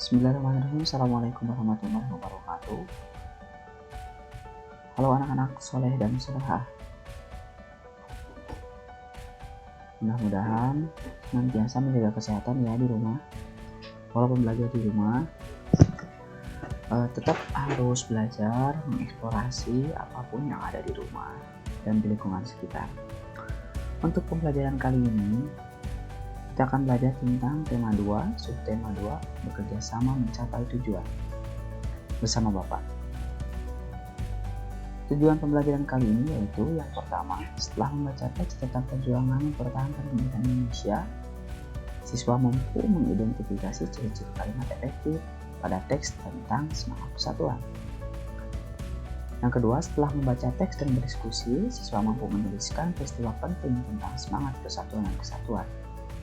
Bismillahirrahmanirrahim. Assalamualaikum warahmatullahi wabarakatuh. Halo anak-anak soleh dan solehah. Mudah-mudahan senantiasa menjaga kesehatan ya di rumah. Walaupun belajar di rumah, tetap harus belajar mengeksplorasi apapun yang ada di rumah dan di lingkungan sekitar. Untuk pembelajaran kali ini, kita akan belajar tentang tema 2, subtema 2, bekerja sama mencapai tujuan bersama Bapak. Tujuan pembelajaran kali ini yaitu yang pertama, setelah membaca teks tentang perjuangan mempertahankan kemerdekaan Indonesia, siswa mampu mengidentifikasi ciri-ciri kalimat efektif pada teks tentang semangat persatuan. Yang kedua, setelah membaca teks dan berdiskusi, siswa mampu menuliskan peristiwa penting tentang semangat persatuan dan kesatuan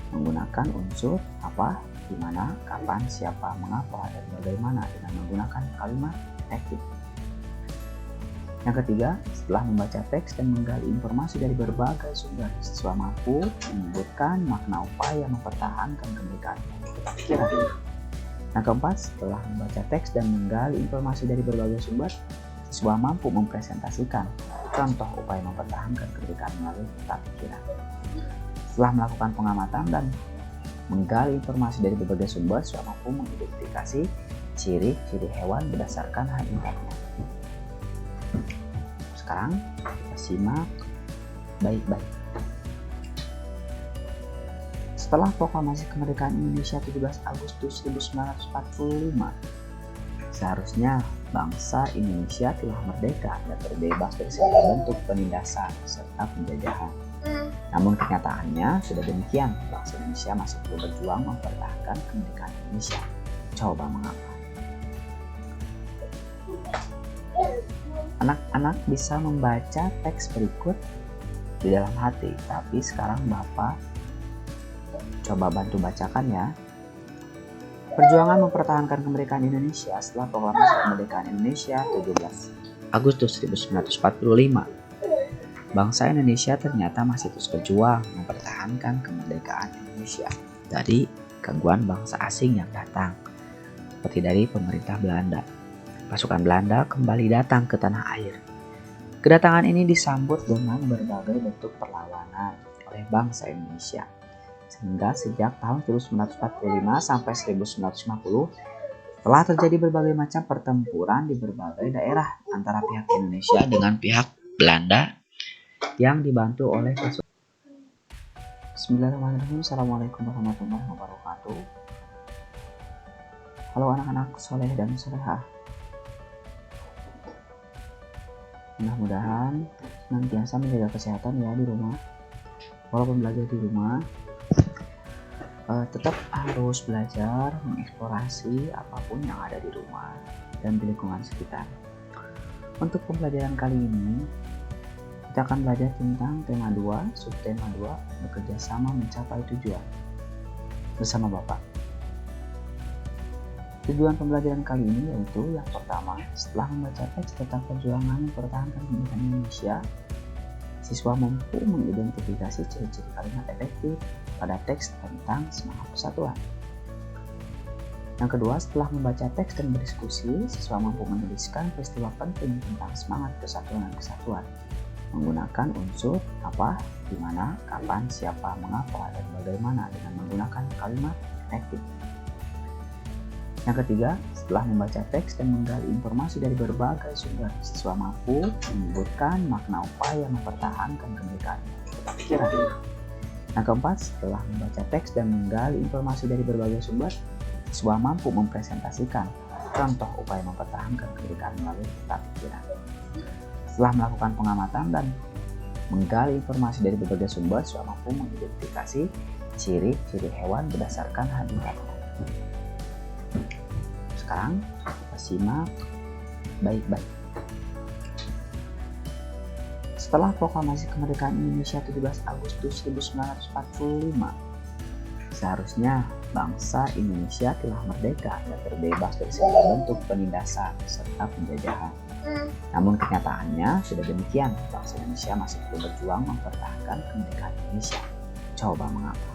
menggunakan unsur apa, di mana, kapan, siapa, mengapa, dan bagaimana dengan menggunakan kalimat efektif. Yang ketiga, setelah membaca teks dan menggali informasi dari berbagai sumber, siswa mampu menyebutkan makna upaya mempertahankan kemerdekaan pikiran. Yang keempat, setelah membaca teks dan menggali informasi dari berbagai sumber, siswa mampu mempresentasikan contoh upaya mempertahankan kemerdekaan melalui peta pikiran. Setelah melakukan pengamatan dan menggali informasi dari berbagai sumber, siswa mampu mengidentifikasi ciri-ciri hewan berdasarkan habitatnya. Sekarang kita simak baik-baik. Setelah proklamasi kemerdekaan Indonesia 17 Agustus 1945, seharusnya bangsa Indonesia telah merdeka dan terbebas dari segala bentuk penindasan serta penjajahan. Namun kenyataannya sudah demikian, bangsa Indonesia masih perlu berjuang mempertahankan kemerdekaan Indonesia. Coba mengapa? Anak-anak bisa membaca teks berikut di dalam hati, tapi sekarang Bapak coba bantu bacakan ya. Perjuangan mempertahankan kemerdekaan Indonesia setelah proklamasi kemerdekaan Indonesia 17 Agustus 1945. Bangsa Indonesia ternyata masih terus berjuang mempertahankan kemerdekaan Indonesia dari gangguan bangsa asing yang datang, seperti dari pemerintah Belanda. Pasukan Belanda kembali datang ke tanah air. Kedatangan ini disambut dengan berbagai bentuk perlawanan oleh bangsa Indonesia. Sehingga sejak tahun 1945 sampai 1950 telah terjadi berbagai macam pertempuran di berbagai daerah antara pihak Indonesia dengan pihak Belanda yang dibantu oleh pasukan. Bismillahirrahmanirrahim. Assalamualaikum warahmatullahi wabarakatuh. Halo anak-anak soleh dan solehah. Mudah-mudahan senantiasa menjaga kesehatan ya di rumah. Walaupun belajar di rumah, tetap harus belajar mengeksplorasi apapun yang ada di rumah dan di lingkungan sekitar. Untuk pembelajaran kali ini, kita akan belajar tentang tema 2, subtema 2, bekerja sama mencapai tujuan bersama Bapak. Tujuan pembelajaran kali ini yaitu yang pertama, setelah membaca teks tentang perjuangan mempertahankan kemerdekaan Indonesia, siswa mampu mengidentifikasi ciri-ciri kalimat efektif pada teks tentang semangat persatuan. Yang kedua, setelah membaca teks dan berdiskusi, siswa mampu menuliskan peristiwa penting tentang semangat persatuan dan kesatuan menggunakan unsur apa, di mana, kapan, siapa, mengapa, dan bagaimana dengan menggunakan kalimat efektif. Yang ketiga, setelah membaca teks dan menggali informasi dari berbagai sumber, siswa mampu menyebutkan makna upaya mempertahankan kemerdekaan pikiran. Yang keempat, setelah membaca teks dan menggali informasi dari berbagai sumber, siswa mampu mempresentasikan contoh upaya mempertahankan kemerdekaan melalui peta pikiran. Setelah melakukan pengamatan dan menggali informasi dari berbagai sumber, siswa mampu mengidentifikasi ciri-ciri hewan berdasarkan habitatnya. Sekarang kita simak baik-baik. Setelah proklamasi kemerdekaan Indonesia 17 Agustus 1945, seharusnya bangsa Indonesia telah merdeka dan terbebas dari segala bentuk penindasan serta penjajahan. Namun kenyataannya sudah demikian, bangsa Indonesia masih perlu berjuang mempertahankan kemerdekaan Indonesia. Coba mengapa?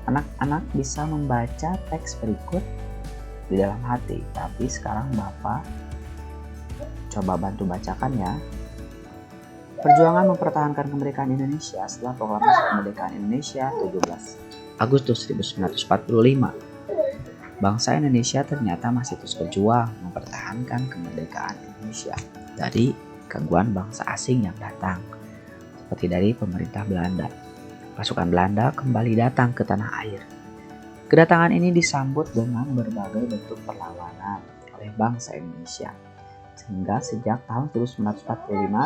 Anak-anak bisa membaca teks berikut di dalam hati, tapi sekarang Bapak coba bantu bacakan ya. Perjuangan mempertahankan kemerdekaan Indonesia setelah proklamasi kemerdekaan Indonesia 17 Agustus 1945. Bangsa Indonesia ternyata masih terus berjuang mempertahankan kemerdekaan Indonesia dari gangguan bangsa asing yang datang, seperti dari pemerintah Belanda. Pasukan Belanda kembali datang ke tanah air. Kedatangan ini disambut dengan berbagai bentuk perlawanan oleh bangsa Indonesia. Sehingga sejak tahun 1945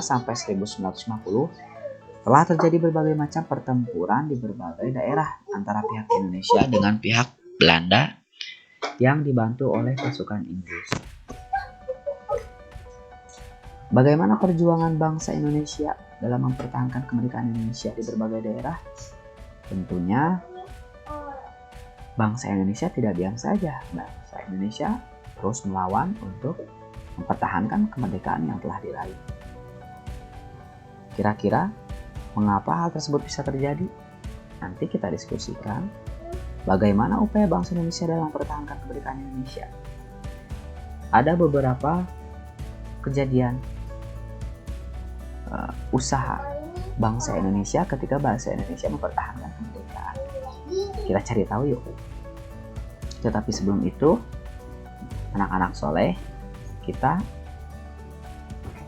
sampai 1950 telah terjadi berbagai macam pertempuran di berbagai daerah antara pihak Indonesia dengan pihak Belanda yang dibantu oleh pasukan Inggris. Bagaimana perjuangan bangsa Indonesia dalam mempertahankan kemerdekaan Indonesia di berbagai daerah? Tentunya bangsa Indonesia tidak diam saja. Bangsa Indonesia terus melawan untuk mempertahankan kemerdekaan yang telah diraih. Kira-kira mengapa hal tersebut bisa terjadi? Nanti kita diskusikan bagaimana upaya bangsa Indonesia dalam mempertahankan kemerdekaan Indonesia. Ada beberapa kejadian usaha bangsa Indonesia ketika bangsa Indonesia mempertahankan kemerdekaan. Kita cari tahu yuk. Tetapi sebelum itu, anak-anak soleh, kita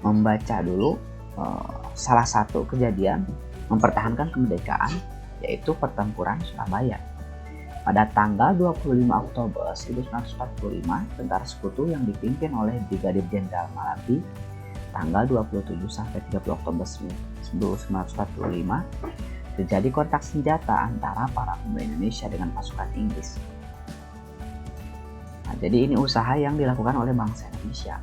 membaca dulu salah satu kejadian mempertahankan kemerdekaan, yaitu pertempuran Surabaya. Pada tanggal 25 Oktober 1945, tentara sekutu yang dipimpin oleh Brigadir Jenderal Malabi tanggal 27 sampai 30 Oktober 1945 terjadi kontak senjata antara para pemuda Indonesia dengan pasukan Inggris. Nah, jadi ini usaha yang dilakukan oleh bangsa Indonesia.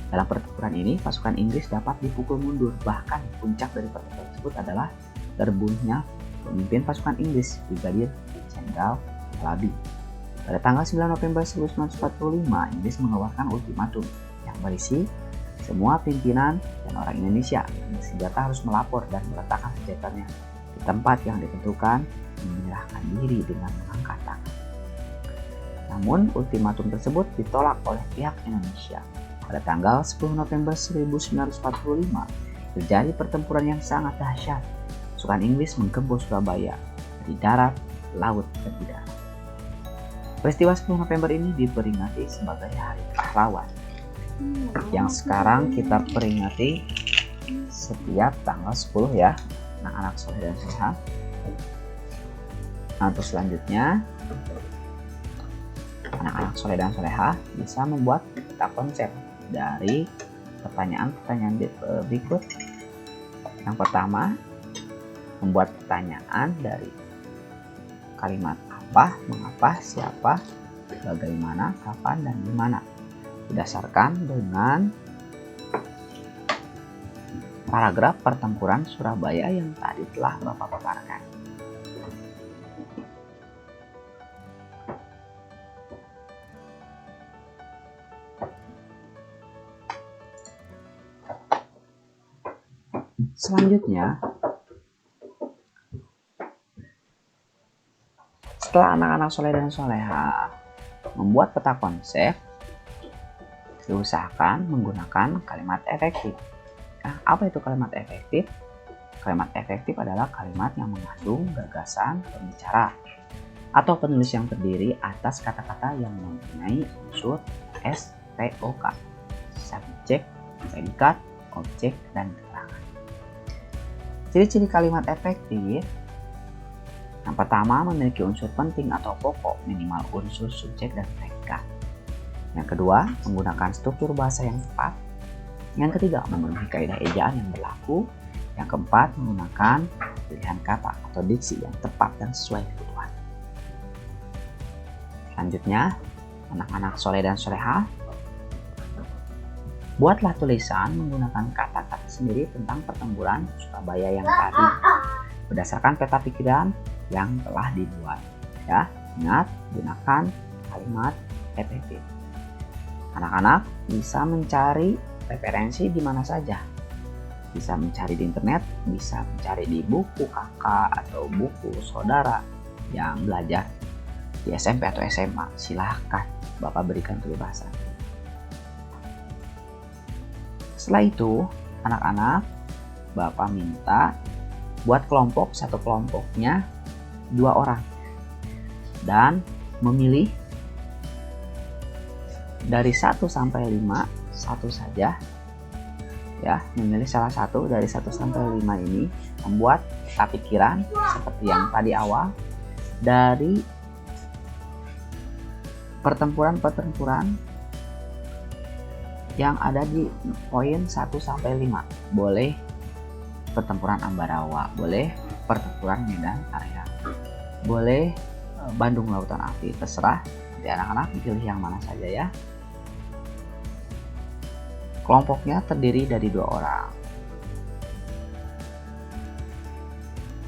Dalam pertempuran ini, pasukan Inggris dapat dipukul mundur. Bahkan puncak dari pertempuran tersebut adalah terbunuhnya pemimpin pasukan Inggris, Brigadir Jenderal Malabi. Pada tanggal 9 November 1945, Inggris mengeluarkan ultimatum yang berisi semua pimpinan dan orang Indonesia yang bersenjata harus melapor dan meletakkan senjatanya di tempat yang ditentukan, menyerahkan diri dengan mengangkat tangan. Namun, ultimatum tersebut ditolak oleh pihak Indonesia. Pada tanggal 10 November 1945, terjadi pertempuran yang sangat dahsyat. Pasukan Inggris menggempur Surabaya dari darat, laut, dan udara. Peristiwa 10 November ini diperingati sebagai Hari Pahlawan, yang sekarang kita peringati setiap tanggal 10 ya, anak-anak soleh dan soleha. Nah, untuk selanjutnya, anak-anak soleh dan soleha bisa membuat peta konsep dari pertanyaan-pertanyaan berikut. Yang pertama, membuat pertanyaan dari kalimat apa, mengapa, siapa, bagaimana, kapan, dan di mana, berdasarkan dengan paragraf pertempuran Surabaya yang tadi telah Bapak paparkan. Selanjutnya, setelah anak-anak soleh dan soleha membuat peta konsep, diusahakan menggunakan kalimat efektif. Nah, apa itu kalimat efektif? Kalimat efektif adalah kalimat yang mengandung gagasan pembicara atau penulis yang terdiri atas kata-kata yang mempunyai unsur SPOK, subjek, predikat, objek, dan keterangan. Ciri-ciri kalimat efektif: yang pertama, memiliki unsur penting atau pokok, minimal unsur subjek dan predikat. Yang kedua, menggunakan struktur bahasa yang tepat. Yang ketiga, memenuhi kaidah ejaan yang berlaku. Yang keempat, menggunakan pilihan kata atau diksi yang tepat dan sesuai kebutuhan. Selanjutnya, anak-anak soleh dan soleha, buatlah tulisan menggunakan kata-kata sendiri tentang pertempuran Surabaya yang tadi, berdasarkan peta pikiran yang telah dibuat. Ya, ingat, gunakan kalimat efektif. Anak-anak bisa mencari referensi di mana saja. Bisa mencari di internet, bisa mencari di buku kakak atau buku saudara, yang belajar di SMP atau SMA, silahkan Bapak berikan kebebasan. Setelah itu, anak-anak Bapak minta buat kelompok, satu kelompoknya 2 orang, dan memilih dari 1 sampai 5 satu saja ya, memilih salah satu dari 1 sampai 5 ini, membuat peta pikiran seperti yang tadi awal dari pertempuran-pertempuran yang ada di poin 1 sampai 5. Boleh pertempuran Ambarawa, boleh pertempuran Medan Area, boleh Bandung Lautan Api, terserah di anak-anak pilih yang mana saja ya. Kelompoknya terdiri dari 2 orang.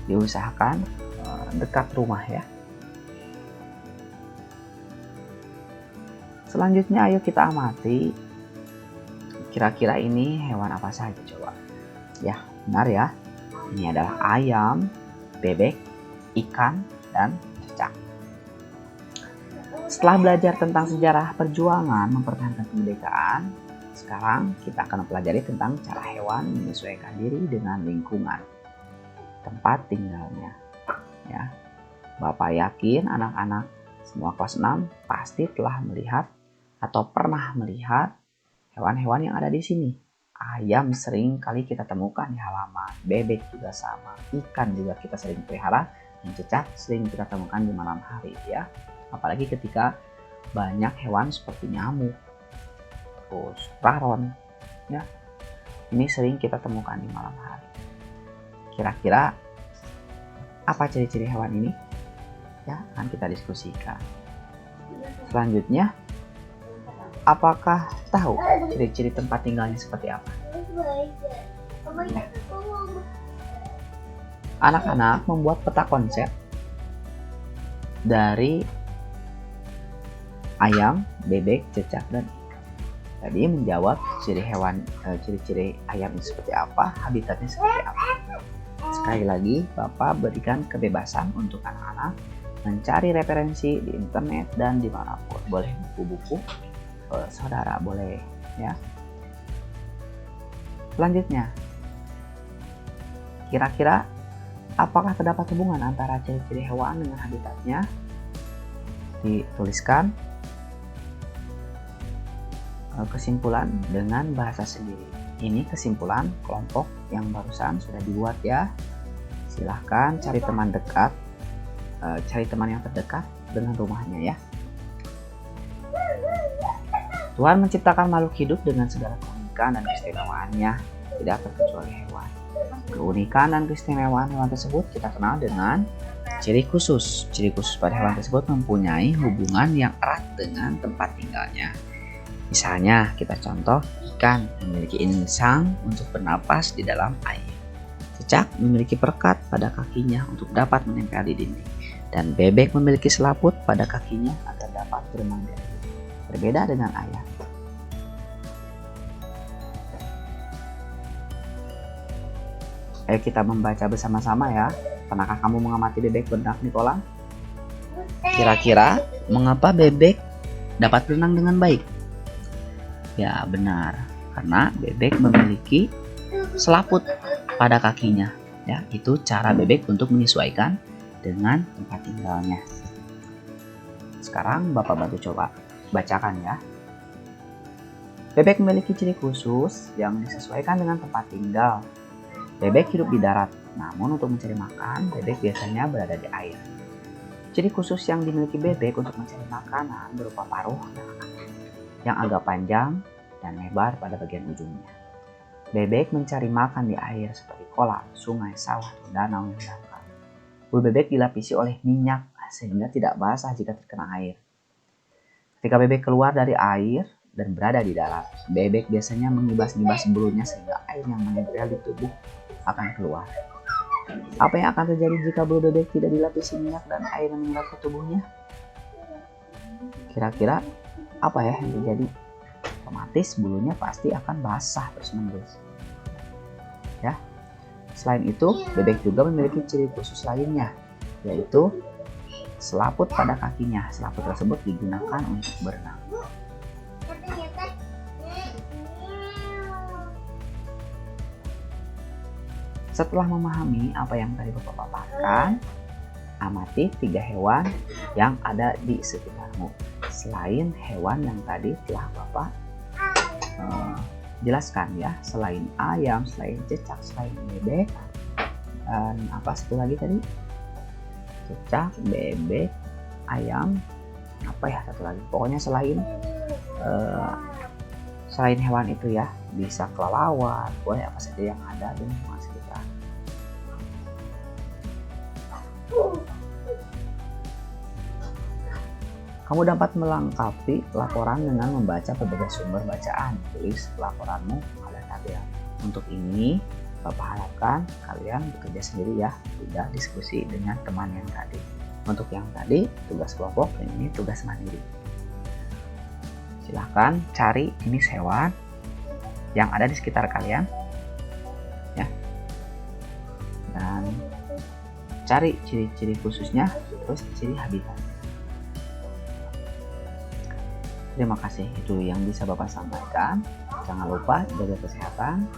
Diusahakan dekat rumah ya. Selanjutnya ayo kita amati kira-kira ini hewan apa saja coba. Ya, benar ya. Ini adalah ayam, bebek, ikan, dan cicak. Setelah belajar tentang sejarah perjuangan mempertahankan kemerdekaan, sekarang kita akan mempelajari tentang cara hewan menyesuaikan diri dengan lingkungan tempat tinggalnya. Ya, Bapak yakin anak-anak semua kelas 6 pasti telah melihat atau pernah melihat hewan-hewan yang ada di sini. Ayam sering kali kita temukan di halaman, bebek juga sama, ikan juga kita sering pelihara, dan cicak sering kita temukan di malam hari ya. Apalagi ketika banyak hewan seperti nyamuk, terus raron ya. Ini sering kita temukan di malam hari. Kira-kira apa ciri-ciri hewan ini? Ya, akan kita diskusikan. Selanjutnya, apakah tahu ciri-ciri tempat tinggalnya seperti apa? Ya. Anak-anak membuat peta konsep dari ayam, bebek, cicak, dan ikan. Tadi menjawab ciri-ciri ayam itu seperti apa, habitatnya seperti apa. Sekali lagi, Bapak berikan kebebasan untuk anak-anak mencari referensi di internet dan dimanapun. Boleh buku-buku saudara, boleh ya. Selanjutnya, kira-kira apakah terdapat hubungan antara ciri-ciri hewan dengan habitatnya? Dituliskan kesimpulan dengan bahasa sendiri. Ini kesimpulan kelompok yang barusan sudah dibuat ya. Silahkan cari teman dekat, cari teman yang terdekat dengan rumahnya ya. Tuhan menciptakan makhluk hidup dengan segala keunikan dan keistimewaannya, tidak terkecuali hewan. Keunikan dan keistimewaan hewan tersebut kita kenal dengan ciri khusus. Ciri khusus pada hewan tersebut mempunyai hubungan yang erat dengan tempat tinggalnya. Misalnya, kita contoh, ikan memiliki insang untuk bernapas di dalam air. Cicak memiliki perekat pada kakinya untuk dapat menempel di dinding. Dan bebek memiliki selaput pada kakinya agar dapat berenang di air. Berbeda dengan ayam. Ayo kita membaca bersama-sama ya. Pernahkah kamu mengamati bebek berenang di kolam? Kira-kira mengapa bebek dapat berenang dengan baik? Ya benar, karena bebek memiliki selaput pada kakinya. Ya, itu cara bebek untuk menyesuaikan dengan tempat tinggalnya. Sekarang Bapak bantu coba bacakan ya. Bebek memiliki ciri khusus yang disesuaikan dengan tempat tinggal. Bebek hidup di darat, namun untuk mencari makan, bebek biasanya berada di air. Ciri khusus yang dimiliki bebek untuk mencari makanan berupa paruh yang agak panjang dan lebar pada bagian ujungnya. Bebek mencari makan di air seperti kolam, sungai, sawah, danau yang dangkal. Bulu bebek dilapisi oleh minyak sehingga tidak basah jika terkena air. Ketika bebek keluar dari air dan berada di darat, bebek biasanya mengibas-ngibas bulunya sehingga air yang menempel di tubuh akan keluar. Apa yang akan terjadi jika bulu bebek tidak dilapisi minyak dan air yang mengendap ke tubuhnya? Kira-kira apa ya yang terjadi? Otomatis bulunya pasti akan basah terus-menerus. Ya. Selain itu, bebek juga memiliki ciri khusus lainnya, yaitu selaput pada kakinya. Selaput tersebut digunakan untuk berenang. Setelah memahami apa yang tadi Bapak paparkan, amati 3 hewan yang ada di sekitarmu. Selain hewan yang tadi telah Bapak jelaskan ya, selain ayam, selain cicak, selain bebek, dan apa satu lagi tadi? Cicak, bebek, ayam, apa ya satu lagi? Pokoknya selain hewan itu ya, bisa kelelawar, boleh apa saja yang ada di lingkungan sekitar. Kamu dapat melengkapi laporan dengan membaca berbagai sumber bacaan. Tulis laporanmu pada tabel. Untuk ini, Bapak harapkan kalian bekerja sendiri ya, tidak diskusi dengan teman yang tadi. Untuk yang tadi, tugas kelompok, dan ini tugas mandiri. Silahkan cari jenis hewan yang ada di sekitar kalian, ya, dan cari ciri-ciri khususnya, terus ciri habitat. Terima kasih, itu yang bisa Bapak sampaikan. Jangan lupa jaga kesehatan.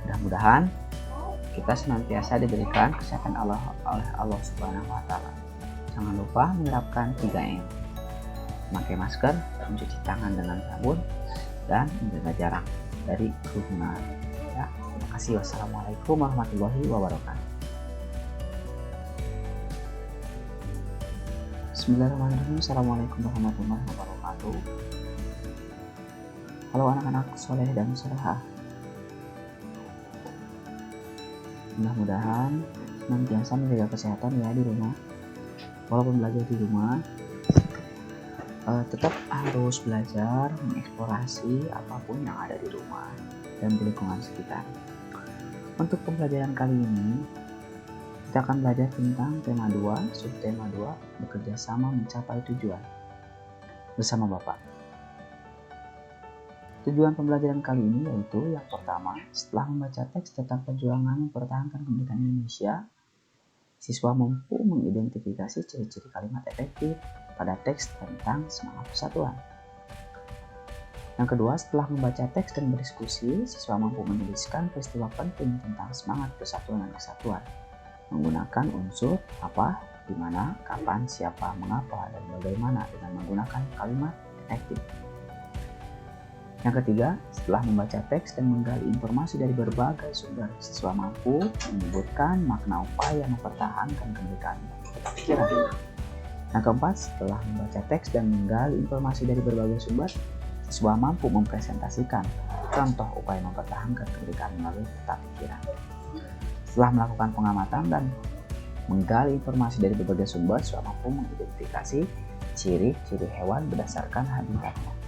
Mudah-mudahan kita senantiasa diberikan kesehatan oleh Allah Subhanahu wa Ta'ala. Jangan lupa menerapkan 3M. Memakai masker, mencuci tangan dengan sabun, dan menjaga jarak dari kerumunan. Ya, terima kasih. Wassalamualaikum warahmatullahi wabarakatuh. Bismillahirrahmanirrahim. Assalamualaikum warahmatullahi wabarakatuh. Halo anak-anak soleh dan solehah. Mudah-mudahan senantiasa menjaga kesehatan ya di rumah. Walaupun belajar di rumah, tetap harus belajar mengeksplorasi apapun yang ada di rumah dan di lingkungan sekitar. Untuk pembelajaran kali ini, kita akan belajar tentang tema 2, subtema 2, bekerja sama mencapai tujuan bersama Bapak. Tujuan pembelajaran kali ini yaitu yang pertama, setelah membaca teks tentang perjuangan mempertahankan kemerdekaan Indonesia, siswa mampu mengidentifikasi ciri-ciri kalimat efektif pada teks tentang semangat persatuan. Yang kedua, setelah membaca teks dan berdiskusi, siswa mampu menuliskan peristiwa penting tentang semangat persatuan dan kesatuan menggunakan unsur apa, di mana, kapan, siapa, mengapa, dan bagaimana dengan menggunakan kalimat efektif. Yang ketiga, setelah membaca teks dan menggali informasi dari berbagai sumber, siswa mampu menyebutkan makna upaya mempertahankan kemerdekaan pikiran. Yang keempat, setelah membaca teks dan menggali informasi dari berbagai sumber, siswa mampu mempresentasikan contoh upaya mempertahankan kemerdekaan melalui peta pikiran. Setelah melakukan pengamatan dan menggali informasi dari berbagai sumber, siswa mampu mengidentifikasi ciri-ciri hewan berdasarkan habitatnya.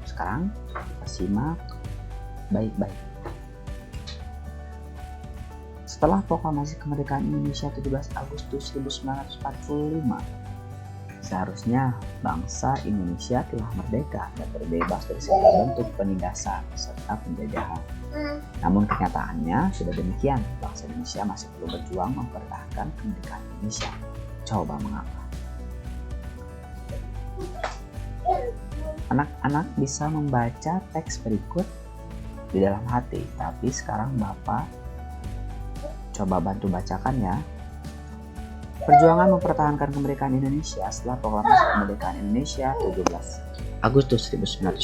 Sekarang kita simak baik-baik. Setelah proklamasi kemerdekaan Indonesia 17 Agustus 1945, seharusnya bangsa Indonesia telah merdeka dan terbebas dari segala bentuk penindasan serta penjajahan. Namun kenyataannya sudah demikian, bangsa Indonesia masih perlu berjuang mempertahankan kemerdekaan Indonesia. Coba mengapa? Anak-anak bisa membaca teks berikut di dalam hati, tapi sekarang Bapak coba bantu bacakan ya. Perjuangan mempertahankan kemerdekaan Indonesia setelah proklamasi kemerdekaan Indonesia 17 Agustus 1945.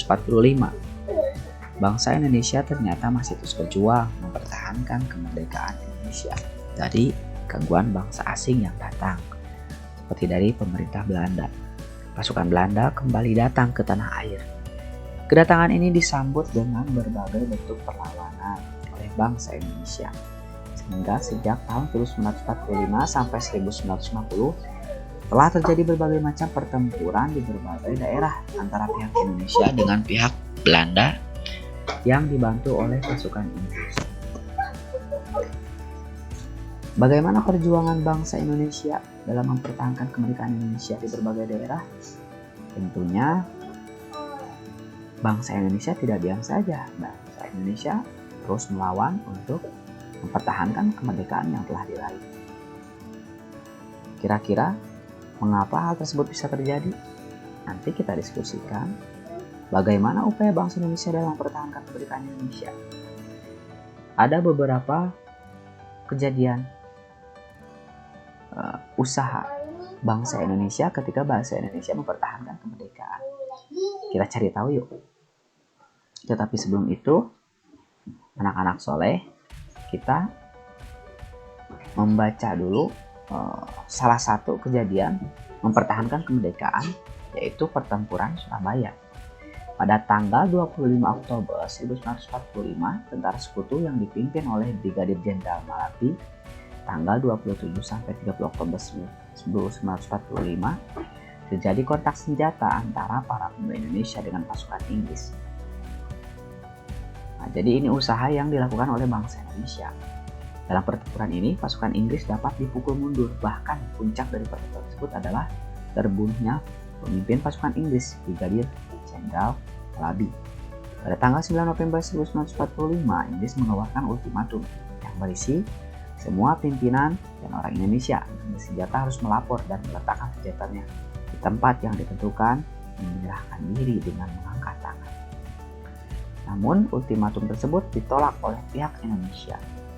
Bangsa Indonesia ternyata masih terus berjuang mempertahankan kemerdekaan Indonesia dari gangguan bangsa asing yang datang, seperti dari pemerintah Belanda. Pasukan Belanda kembali datang ke tanah air. Kedatangan ini disambut dengan berbagai bentuk perlawanan oleh bangsa Indonesia. Sehingga sejak tahun 1945 sampai 1950 telah terjadi berbagai macam pertempuran di berbagai daerah antara pihak Indonesia dengan pihak Belanda yang dibantu oleh pasukan Inggris. Bagaimana perjuangan bangsa Indonesia dalam mempertahankan kemerdekaan Indonesia di berbagai daerah? Tentunya bangsa Indonesia tidak diam saja. Bangsa Indonesia terus melawan untuk mempertahankan kemerdekaan yang telah diraih. Kira-kira mengapa hal tersebut bisa terjadi? Nanti kita diskusikan bagaimana upaya bangsa Indonesia dalam mempertahankan kemerdekaan Indonesia. Ada beberapa kejadian usaha bangsa Indonesia ketika bangsa Indonesia mempertahankan kemerdekaan. Kita cari tahu yuk. Tetapi sebelum itu, anak-anak soleh, kita membaca dulu salah satu kejadian mempertahankan kemerdekaan, yaitu pertempuran Surabaya. Pada tanggal 25 Oktober 1945, tentara sekutu yang dipimpin oleh Brigadir Jenderal Malabi, tanggal 27 sampai 30 Oktober 1945, terjadi kontak senjata antara para pemuda Indonesia dengan pasukan Inggris. Nah, jadi ini usaha yang dilakukan oleh bangsa Indonesia. Dalam pertempuran ini, pasukan Inggris dapat dipukul mundur. Bahkan puncak dari pertempuran tersebut adalah terbunuhnya pemimpin pasukan Inggris, Brigadir Jenderal Malabi. Pada tanggal 9 November 1945, Inggris mengeluarkan ultimatum yang berisi semua pimpinan dan orang Indonesia yang bersenjata harus melapor dan meletakkan senjatanya di tempat yang ditentukan dan menyerahkan diri dengan mengangkat tangan. Namun, ultimatum tersebut ditolak oleh pihak Indonesia.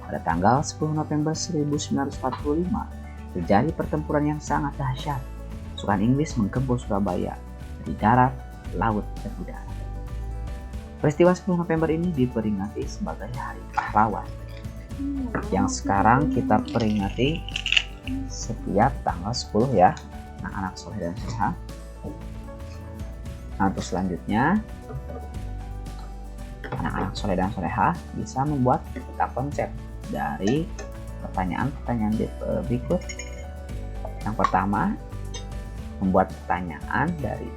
Pada tanggal 10 November 1945, terjadi pertempuran yang sangat dahsyat. Pasukan Inggris menggempur Surabaya dari darat, laut, dan udara. Peristiwa 10 November ini diperingati sebagai Hari Pahlawan, yang sekarang kita peringati setiap tanggal 10 ya, anak-anak soleh dan soleha. Nah, untuk selanjutnya, anak-anak soleh dan soleha bisa membuat peta konsep dari pertanyaan-pertanyaan berikut. Yang pertama, membuat pertanyaan dari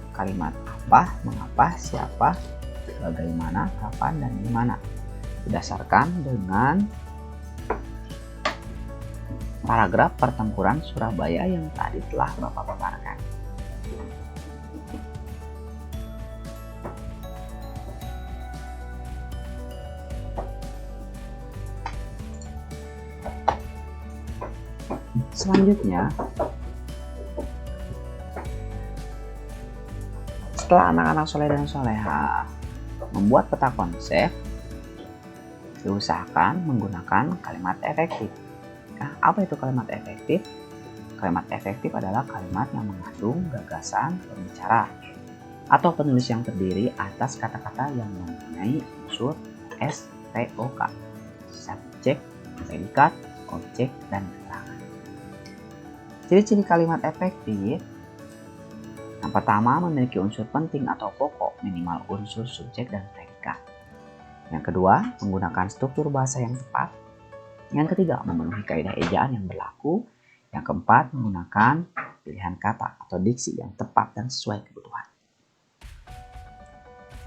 kalimat apa, mengapa, siapa, bagaimana, kapan, dan di mana, berdasarkan dengan paragraf pertempuran Surabaya yang tadi telah Bapak paparkan. Selanjutnya, setelah anak-anak soleh dan soleha membuat peta konsep, diusahakan menggunakan kalimat efektif. Nah, apa itu kalimat efektif? Kalimat efektif adalah kalimat yang mengandung gagasan pembicara atau penulis yang terdiri atas kata-kata yang mempunyai unsur SPOK, subjek, predikat, objek, dan keterangan. Ciri-ciri kalimat efektif: yang pertama, memiliki unsur penting atau pokok, minimal unsur subjek dan predikat. Yang kedua, menggunakan struktur bahasa yang tepat. Yang ketiga, memenuhi kaidah ejaan yang berlaku. Yang keempat, menggunakan pilihan kata atau diksi yang tepat dan sesuai kebutuhan.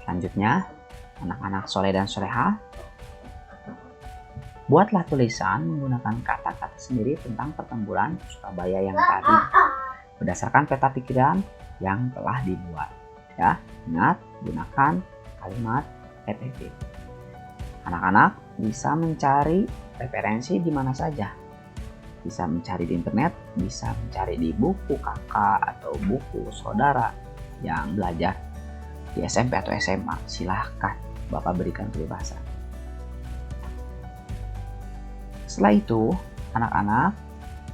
Selanjutnya, anak-anak soleh dan soleha, buatlah tulisan menggunakan kata-kata sendiri tentang pertempuran Surabaya yang tadi, berdasarkan peta pikiran yang telah dibuat. Ya, ingat, gunakan kalimat efektif. Anak-anak bisa mencari referensi di mana saja. Bisa mencari di internet, bisa mencari di buku kakak atau buku saudara yang belajar di SMP atau SMA. Silahkan, Bapak berikan kebebasan. Setelah itu, anak-anak,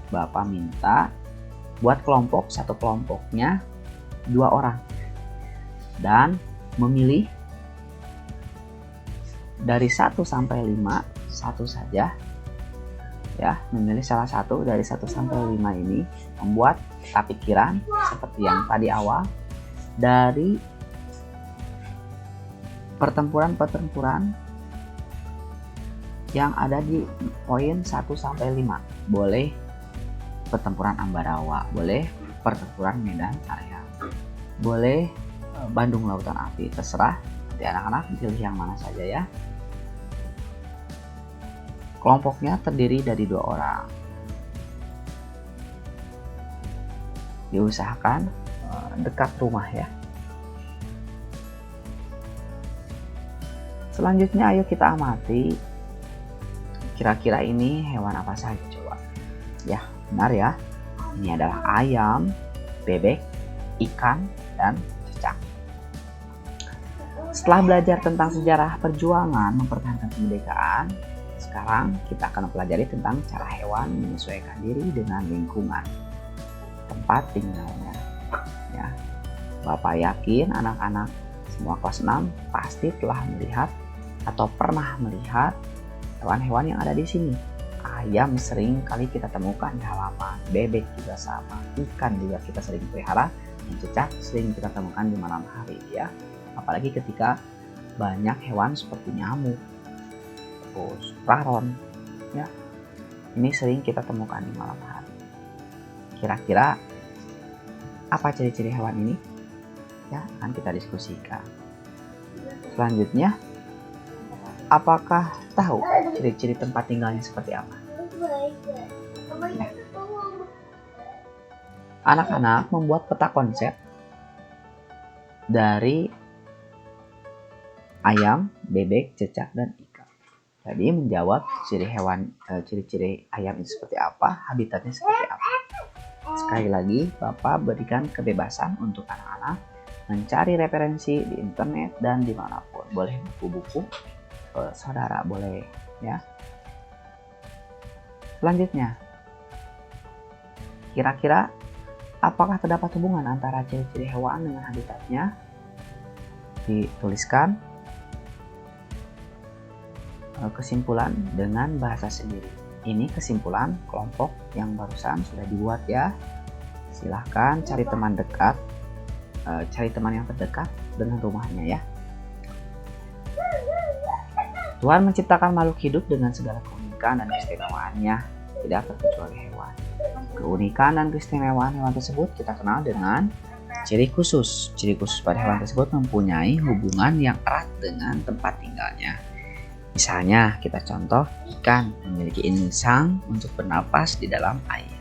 Bapak minta buat kelompok, satu kelompoknya 2 orang. Dan memilih dari 1 sampai 5, satu saja. Ya, memilih salah satu dari 1 sampai 5 ini, membuat peta pikiran seperti yang tadi awal dari pertempuran-pertempuran yang ada di poin 1 sampai 5. Boleh pertempuran Ambarawa, boleh pertempuran Medan Area, boleh Bandung Lautan Api, terserah. Nanti anak-anak pilih yang mana saja ya. Kelompoknya terdiri dari 2 orang. Diusahakan dekat rumah ya. Selanjutnya ayo kita amati kira-kira ini hewan apa saja coba. Ya, Benar ya, ini adalah ayam, bebek, ikan, dan cicak. Setelah belajar tentang sejarah perjuangan mempertahankan kemerdekaan, sekarang kita akan mempelajari tentang cara hewan menyesuaikan diri dengan lingkungan tempat tinggalnya. Ya, Bapak yakin anak-anak semua kelas 6 pasti telah melihat atau pernah melihat hewan-hewan yang ada di sini. Ayam sering kali kita temukan di halaman, bebek juga sama, ikan juga kita sering pelihara, dan cicak sering kita temukan di malam hari ya. Apalagi ketika banyak hewan seperti nyamuk, terus praron, ya. Ini sering kita temukan di malam hari. Kira-kira apa ciri-ciri hewan ini? Ya, akan kita diskusikan. Selanjutnya, apakah tahu ciri-ciri tempat tinggalnya seperti apa? Anak-anak membuat peta konsep dari ayam, bebek, cicak, dan ikan. Jadi menjawab ciri-ciri ayam itu seperti apa, habitatnya seperti apa. Sekali lagi, Bapak berikan kebebasan untuk anak-anak mencari referensi di internet dan dimanapun. Boleh buku-buku, saudara boleh ya. Selanjutnya, kira-kira apakah terdapat hubungan antara ciri-ciri hewan dengan habitatnya? Dituliskan kesimpulan dengan bahasa sendiri. Ini kesimpulan kelompok yang barusan sudah dibuat ya. Silahkan cari teman dekat, cari teman yang terdekat dengan rumahnya ya. Tuhan menciptakan makhluk hidup dengan segala keunikan dan keistimewaannya, tidak terkecuali hewan. Keunikan dan keistimewaan hewan tersebut kita kenal dengan ciri khusus. Ciri khusus pada hewan tersebut mempunyai hubungan yang erat dengan tempat tinggalnya. Misalnya, kita contoh, ikan memiliki insang untuk bernapas di dalam air.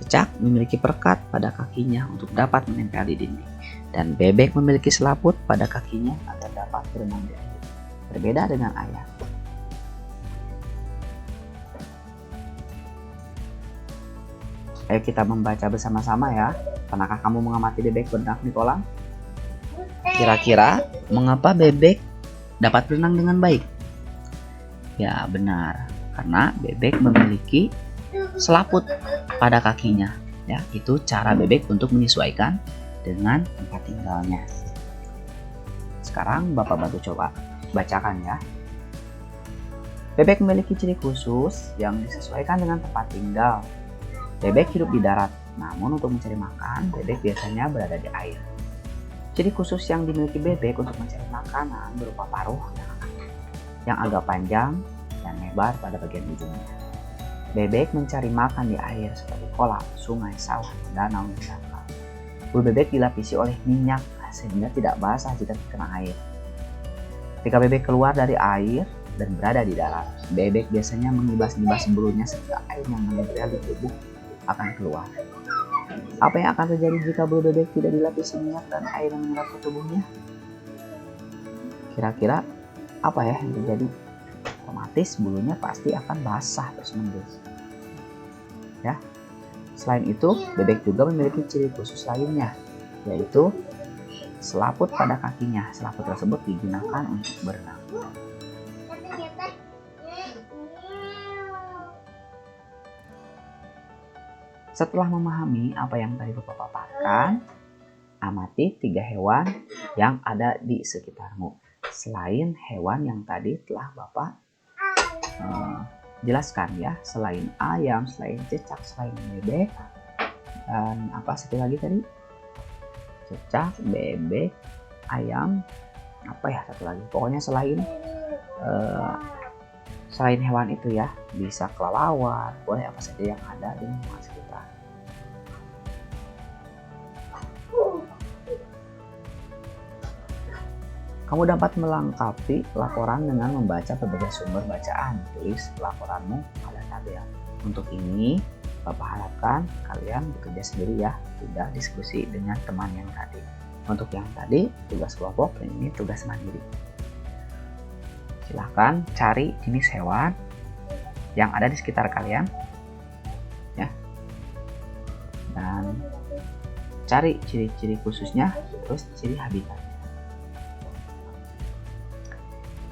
Cicak memiliki perekat pada kakinya untuk dapat menempel di dinding. Dan bebek memiliki selaput pada kakinya agar dapat berenang di air. Berbeda dengan ayam. Ayo kita membaca bersama-sama ya. Pernahkah kamu mengamati bebek berenang di kolam? Kira-kira mengapa bebek dapat berenang dengan baik? Ya benar, karena bebek memiliki selaput pada kakinya. Ya, itu cara bebek untuk menyesuaikan dengan tempat tinggalnya. Sekarang Bapak bantu coba bacakan ya. Bebek memiliki ciri khusus yang disesuaikan dengan tempat tinggal. Bebek hidup di darat, namun untuk mencari makan, bebek biasanya berada di air. Ciri khusus yang dimiliki bebek untuk mencari makanan berupa paruh yang agak panjang dan lebar pada bagian ujungnya. Bebek mencari makan di air seperti kolam, sungai, sawah, danau, dan laut. Bulu bebek dilapisi oleh minyak sehingga tidak basah jika terkena air. Ketika bebek keluar dari air dan berada di darat, bebek biasanya mengibas-ibas bulunya sehingga air yang menempel di tubuh akan keluar. Apa yang akan terjadi jika bulu bebek tidak dilapisi minyak dan air yang menyerap ke tubuhnya? Kira-kira apa ya yang terjadi? Otomatis bulunya pasti akan basah terus-menerus. Ya. Selain itu, bebek juga memiliki ciri khusus lainnya, yaitu selaput pada kakinya. Selaput tersebut digunakan untuk berenang. Setelah memahami apa yang tadi Bapak paparkan, amati 3 hewan yang ada di sekitarmu. Selain hewan yang tadi telah Bapak jelaskan ya, selain ayam, selain cicak, selain bebek, dan apa satu lagi tadi? Cicak, bebek, ayam, apa ya satu lagi? Pokoknya selain hewan itu ya, bisa kelelawar, boleh apa saja yang ada di lingkungan sekitar. Kamu dapat melengkapi laporan dengan membaca berbagai sumber bacaan. Tulis laporanmu pada tabel. Untuk ini, Bapak harapkan kalian bekerja sendiri ya, tidak diskusi dengan teman yang tadi. Untuk yang tadi, tugas kelompok, dan ini tugas mandiri. Silahkan cari jenis hewan yang ada di sekitar kalian. Ya. cari ciri-ciri khususnya, terus ciri habitat.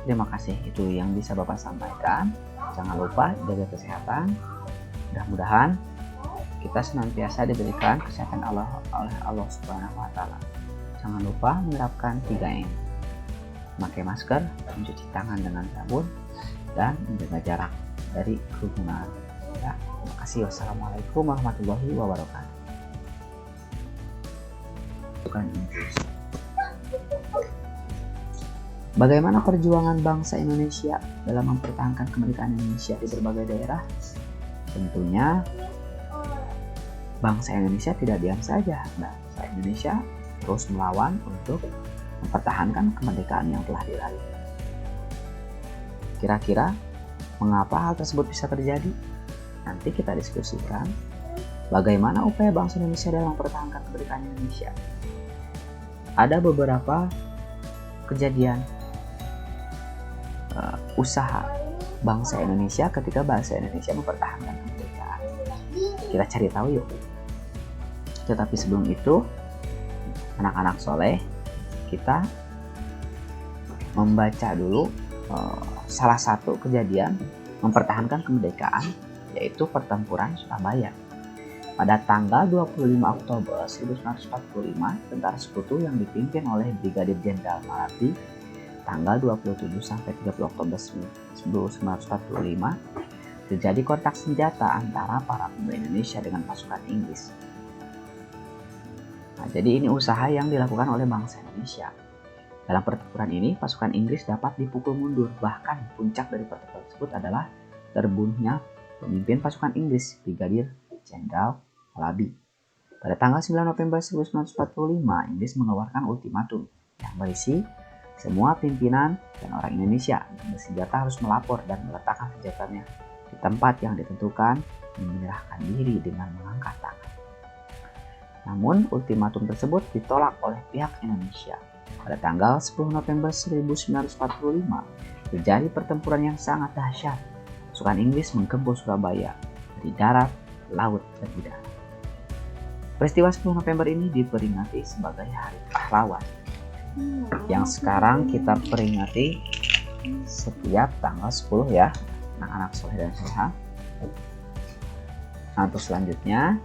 Terima kasih, itu yang bisa Bapak sampaikan. Jangan lupa jaga kesehatan. Mudah-mudahan kita senantiasa diberikan kesehatan oleh Allah Subhanahu wa Ta'ala. Jangan lupa menerapkan 3M. Memakai masker, mencuci tangan dengan sabun, dan menjaga jarak dari kerumunan. Ya, terima kasih. Wassalamualaikum warahmatullahi wabarakatuh. Bukan Inggris. Bagaimana perjuangan bangsa Indonesia dalam mempertahankan kemerdekaan Indonesia di berbagai daerah? Tentunya bangsa Indonesia tidak diam saja. Bangsa Indonesia terus melawan untuk mempertahankan kemerdekaan yang telah diraih. Kira-kira mengapa hal tersebut bisa terjadi? Nanti kita diskusikan bagaimana upaya bangsa Indonesia dalam mempertahankan kemerdekaan Indonesia. Ada beberapa kejadian usaha bangsa Indonesia ketika bangsa Indonesia mempertahankan kemerdekaan. Kita cari tahu yuk. Tetapi sebelum itu, anak-anak soleh, kita membaca dulu salah satu kejadian mempertahankan kemerdekaan, yaitu pertempuran Surabaya. Pada tanggal 25 Oktober 1945, tentara sekutu yang dipimpin oleh Brigadir Jenderal Malardi, tanggal 27 sampai 30 Oktober 1945, terjadi kontak senjata antara para pemuda Indonesia dengan pasukan Inggris. Nah, jadi ini usaha yang dilakukan oleh bangsa Indonesia. Dalam pertempuran ini, pasukan Inggris dapat dipukul mundur. Bahkan puncak dari pertempuran tersebut adalah terbunuhnya pemimpin pasukan Inggris, Brigadir Jenderal Malardi. Pada tanggal 9 November 1945, Inggris mengeluarkan ultimatum yang berisi semua pimpinan dan orang Indonesia yang bersenjata harus melapor dan meletakkan senjatanya di tempat yang ditentukan dan menyerahkan diri dengan mengangkat tangan. Namun, ultimatum tersebut ditolak oleh pihak Indonesia. Pada tanggal 10 November 1945, terjadi pertempuran yang sangat dahsyat. Pasukan Inggris menggempur Surabaya dari darat, laut, dan udara. Peristiwa 10 November ini diperingati sebagai Hari Pahlawan, yang sekarang kita peringati setiap tanggal 10 ya, anak-anak soleh dan soleha. Nah, untuk selanjutnya,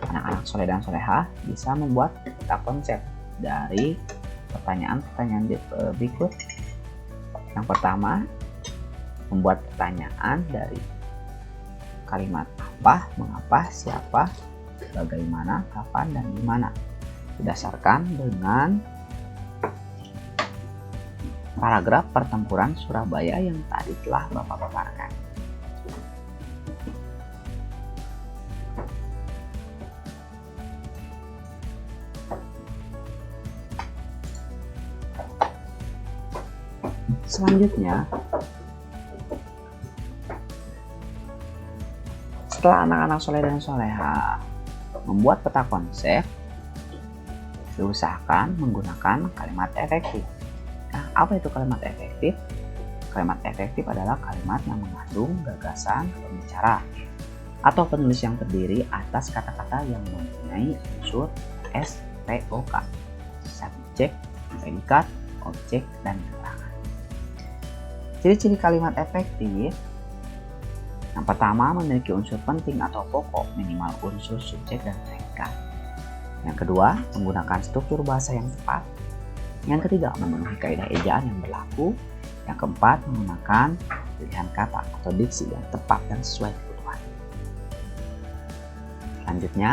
anak-anak soleh dan soleha bisa membuat peta konsep dari pertanyaan-pertanyaan berikut. Yang pertama, membuat pertanyaan dari kalimat apa, mengapa, siapa, bagaimana, kapan, dan dimana, berdasarkan dengan paragraf pertempuran Surabaya yang tadi telah Bapak paparkan. Selanjutnya, setelah anak-anak soleh dan soleha membuat peta konsep, diusahakan menggunakan kalimat efektif. Nah, apa itu kalimat efektif? Kalimat efektif adalah kalimat yang mengandung gagasan pembicara atau penulis yang terdiri atas kata-kata yang mempunyai unsur SPOK, subjek, predikat, objek, dan keterangan. Ciri-ciri kalimat efektif: yang pertama, memiliki unsur penting atau pokok, minimal unsur subjek dan predikat. Yang kedua, menggunakan struktur bahasa yang tepat. Yang ketiga, memenuhi kaidah ejaan yang berlaku. Yang keempat, menggunakan pilihan kata atau diksi yang tepat dan sesuai kebutuhan. Selanjutnya,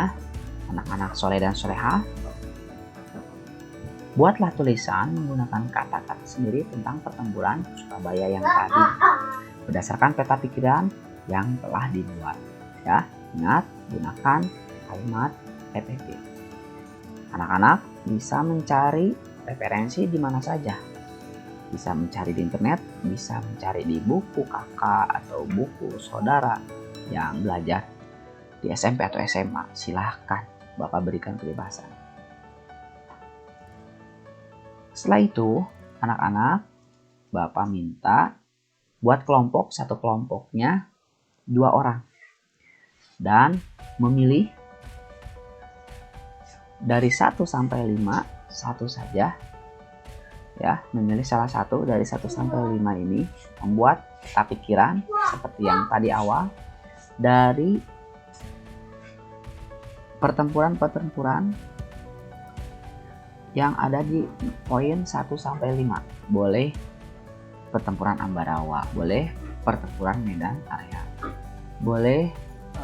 anak-anak soleh dan soleha, buatlah tulisan menggunakan kata-kata sendiri tentang pertempuran Surabaya yang tadi, berdasarkan peta pikiran yang telah dibuat. Ya, ingat, gunakan kalimat efektif. Anak-anak bisa mencari referensi di mana saja. Bisa mencari di internet, bisa mencari di buku kakak atau buku saudara yang belajar di SMP atau SMA. Silahkan, Bapak berikan kebebasan. Setelah itu, anak-anak, Bapak minta buat kelompok, satu kelompoknya 2 orang. Dan memilih Dari 1 sampai 5, satu saja. Ya, memilih salah satu dari 1 sampai 5 ini, membuat peta pikiran seperti yang tadi awal dari pertempuran-pertempuran yang ada di poin 1 sampai 5. Boleh pertempuran Ambarawa, boleh pertempuran Medan Area, boleh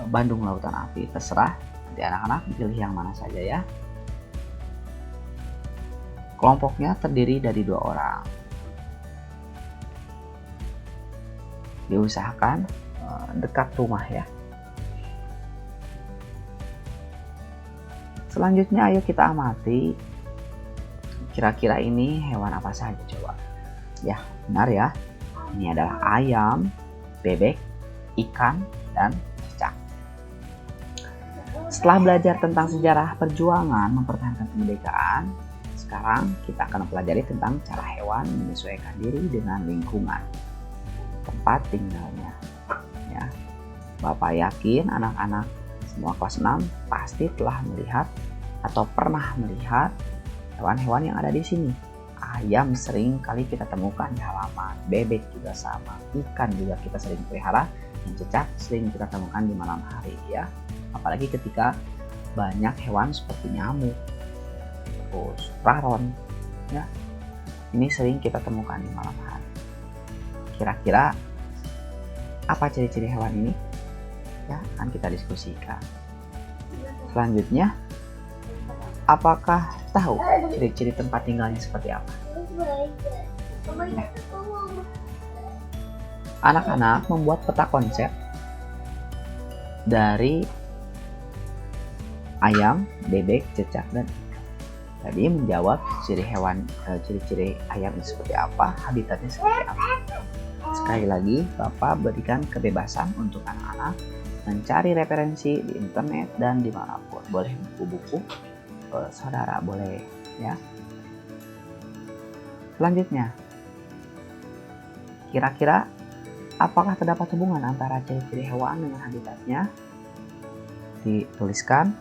Bandung Lautan Api, terserah nanti anak-anak pilih yang mana saja ya. Kelompoknya terdiri dari 2 orang. Diusahakan dekat rumah ya. Selanjutnya ayo kita amati kira-kira ini hewan apa saja coba. Ya, benar ya. Ini adalah ayam, bebek, ikan, dan cicak. Setelah belajar tentang sejarah perjuangan mempertahankan kemerdekaan, sekarang kita akan mempelajari tentang cara hewan menyesuaikan diri dengan lingkungan tempat tinggalnya. Ya, Bapak yakin anak-anak semua kelas 6 pasti telah melihat atau pernah melihat hewan-hewan yang ada di sini. Ayam sering kali kita temukan di halaman, bebek juga sama, ikan juga kita sering pelihara, dan cicak sering kita temukan di malam hari ya. Apalagi ketika banyak hewan seperti nyamuk, terus raron ya, ini sering kita temukan di malam hari. Kira-kira apa ciri-ciri hewan ini ya, akan kita diskusikan. Selanjutnya, apakah tahu ciri-ciri tempat tinggalnya seperti apa? Ya. Anak-anak membuat peta konsep dari ayam, bebek, cicak, dan ikan. Tadi menjawab ciri-ciri ayam itu seperti apa, habitatnya seperti apa. Sekali lagi, Bapak berikan kebebasan untuk anak-anak mencari referensi di internet dan dimanapun. Boleh buku-buku, saudara boleh ya. Selanjutnya, kira-kira apakah terdapat hubungan antara ciri-ciri hewan dengan habitatnya? Dituliskan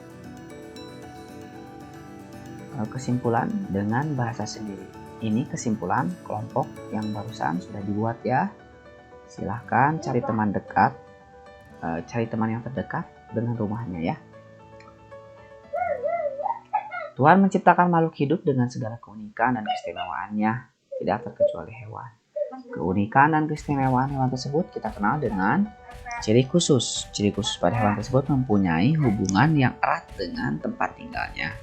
kesimpulan dengan bahasa sendiri. Ini kesimpulan kelompok yang barusan sudah dibuat ya. Silahkan cari teman dekat, cari teman yang terdekat dengan rumahnya ya. Tuhan menciptakan makhluk hidup dengan segala keunikan dan keistimewaannya, tidak terkecuali hewan. Keunikan dan keistimewaan hewan tersebut kita kenal dengan ciri khusus. Ciri khusus pada hewan tersebut mempunyai hubungan yang erat dengan tempat tinggalnya.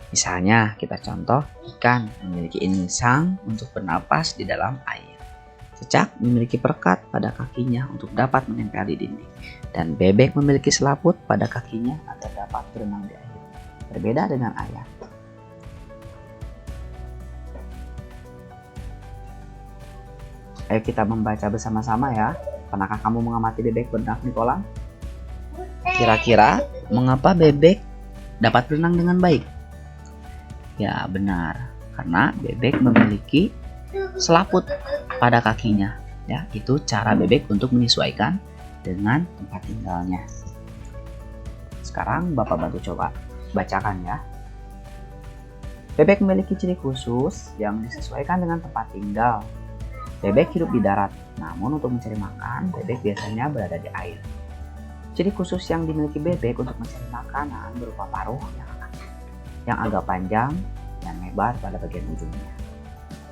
Misalnya, kita contoh, ikan memiliki insang untuk bernapas di dalam air. Cicak memiliki perekat pada kakinya untuk dapat menempel di dinding. Dan bebek memiliki selaput pada kakinya agar dapat berenang di air. Berbeda dengan ayam. Ayo kita membaca bersama-sama ya. Pernahkah kamu mengamati bebek berenang di kolam? Kira-kira mengapa bebek dapat berenang dengan baik? Ya benar, karena bebek memiliki selaput pada kakinya. Ya, itu cara bebek untuk menyesuaikan dengan tempat tinggalnya. Sekarang Bapak bantu coba bacakan ya. Bebek memiliki ciri khusus yang disesuaikan dengan tempat tinggal. Bebek hidup di darat, namun untuk mencari makan, bebek biasanya berada di air. Ciri khusus yang dimiliki bebek untuk mencari makanan berupa paruh yang agak panjang dan lebar pada bagian ujungnya.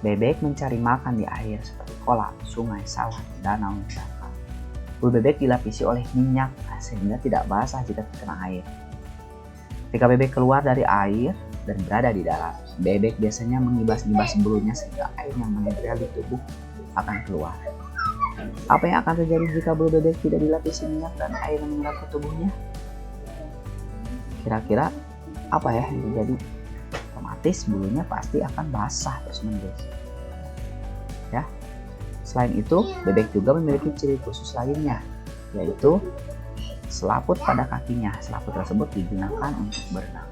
Bebek mencari makan di air seperti kolam, sungai, sawah, danau, dan dangkal. Bulu bebek dilapisi oleh minyak sehingga tidak basah jika terkena air. Ketika bebek keluar dari air dan berada di darat, bebek biasanya mengibas-ibas bulunya sehingga air yang menempel di tubuh akan keluar. Apa yang akan terjadi jika bulu bebek tidak dilapisi minyak dan air yang menyerap ke tubuhnya? Kira-kira apa ya yang terjadi? Otomatis bulunya pasti akan basah terus-menerus. Ya. Selain itu, bebek juga memiliki ciri khusus lainnya, yaitu selaput pada kakinya. Selaput tersebut digunakan untuk berenang.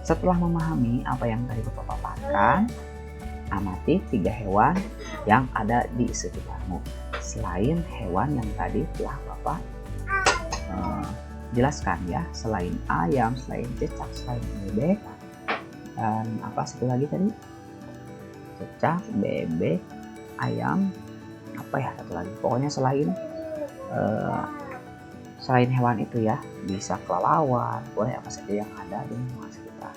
Setelah memahami apa yang tadi Bapak paparkan, amati 3 hewan yang ada di sekitarmu. selain hewan yang tadi telah Bapak jelaskan ya, selain ayam, selain cicak, selain bebek, dan apa satu lagi tadi? Cicak, bebek, ayam, apa ya satu lagi? Pokoknya selain hewan itu ya, bisa kelelawar, boleh apa saja yang ada di lingkungan sekitar.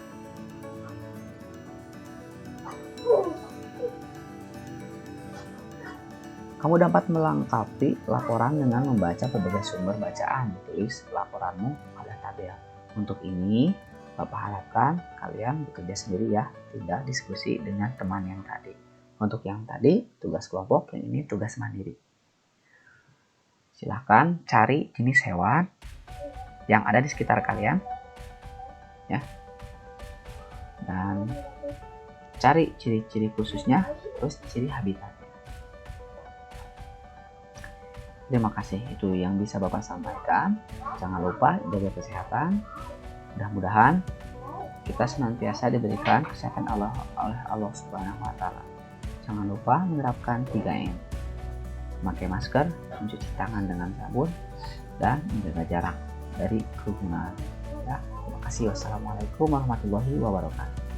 Kamu dapat melengkapi laporan dengan membaca berbagai sumber bacaan. Tulis laporanmu pada tabel. Untuk ini, Bapak harapkan kalian bekerja sendiri ya, tidak diskusi dengan teman yang tadi. Untuk yang tadi, tugas kelompok, yang ini tugas mandiri. Silahkan cari jenis hewan yang ada di sekitar kalian. Ya. Dan cari ciri-ciri khususnya, terus ciri habitatnya. Terima kasih, itu yang bisa Bapak sampaikan. Jangan lupa jaga kesehatan. Mudah-mudahan kita senantiasa diberikan kesehatan oleh Allah Subhanahu wa Ta'ala. Jangan lupa menerapkan 3M. Memakai masker, mencuci tangan dengan sabun, dan menjaga jarak dari kerumunan. Ya, terima kasih. Wassalamualaikum warahmatullahi wabarakatuh.